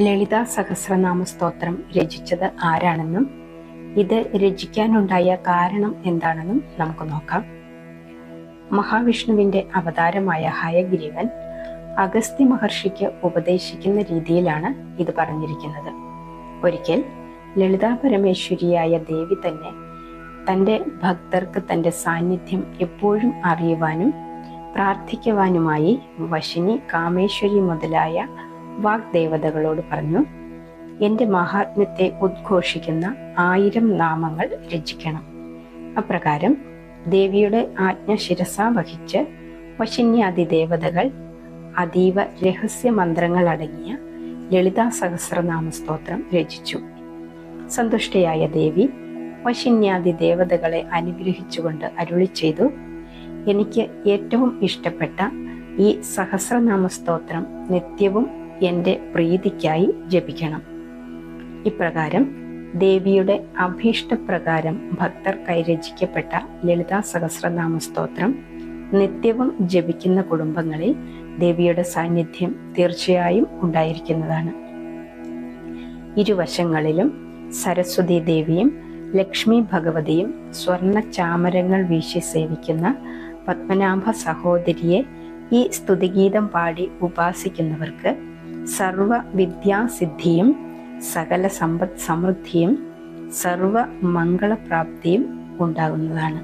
ലളിതാ സഹസ്രനാമ സ്തോത്രം രചിച്ചത് ആരാണെന്നും ഇത് രചിക്കാനുണ്ടായ കാരണം എന്താണെന്നും നമുക്ക് നോക്കാം. മഹാവിഷ്ണുവിന്റെ അവതാരമായ ഹയഗ്രീവൻ അഗസ്ത്യ മഹർഷിക്ക് ഉപദേശിക്കുന്ന രീതിയിലാണ് ഇത് പറഞ്ഞിരിക്കുന്നത്. ഒരിക്കൽ ലളിതാ പരമേശ്വരിയായ ദേവി തന്നെ തൻ്റെ ഭക്തർക്ക് തൻ്റെ സാന്നിധ്യം എപ്പോഴും അറിയുവാനും പ്രാർത്ഥിക്കുവാനുമായി വശിനി, കാമേശ്വരി മുതലായ വാഗ്ദേവതകളോട് പറഞ്ഞു, എൻ്റെ മഹാത്മ്യത്തെ ഉദ്ഘോഷിക്കുന്ന 1000 നാമങ്ങൾ രചിക്കണം. അപ്രകാരം ദേവിയുടെ ആജ്ഞ ശിരസാ വഹിച്ച് വശിന്യാദി ദേവതകൾ അതീവ രഹസ്യ മന്ത്രങ്ങൾ അടങ്ങിയ ലളിതാ സഹസ്രനാമ സ്തോത്രം രചിച്ചു. സന്തുഷ്ടയായ ദേവി വശിന്യാദി ദേവതകളെ അനുഗ്രഹിച്ചുകൊണ്ട് അരുളി ചെയ്തു, എനിക്ക് ഏറ്റവും ഇഷ്ടപ്പെട്ട ഈ സഹസ്രനാമ സ്തോത്രം നിത്യവും എൻ്റെ പ്രീതിക്കായി ജപിക്കണം. ഇപ്രകാരം ദേവിയുടെ അഭീഷ്ടപ്രകാരം ഭക്തർക്കായി രചിക്കപ്പെട്ട ലളിതാ സഹസ്രനാമ സ്തോത്രം നിത്യവും ജപിക്കുന്ന കുടുംബങ്ങളിൽ ദേവിയുടെ സാന്നിധ്യം തീർച്ചയായും ഉണ്ടായിരിക്കുന്നതാണ്. ഇരുവശങ്ങളിലും സരസ്വതി ദേവിയും ലക്ഷ്മി ഭഗവതിയും സ്വർണ്ണ ചാമരങ്ങൾ വീശി സേവിക്കുന്ന പത്മനാഭ സഹോദരിയെ ഈ സ്തുതിഗീതം പാടി ഉപാസിക്കുന്നവർക്ക് സർവ വിദ്യാസിദ്ധിയും സകല സമ്പദ് സമൃദ്ധിയും സർവ മംഗളപ്രാപ്തിയും ഉണ്ടാകുന്നതാണ്.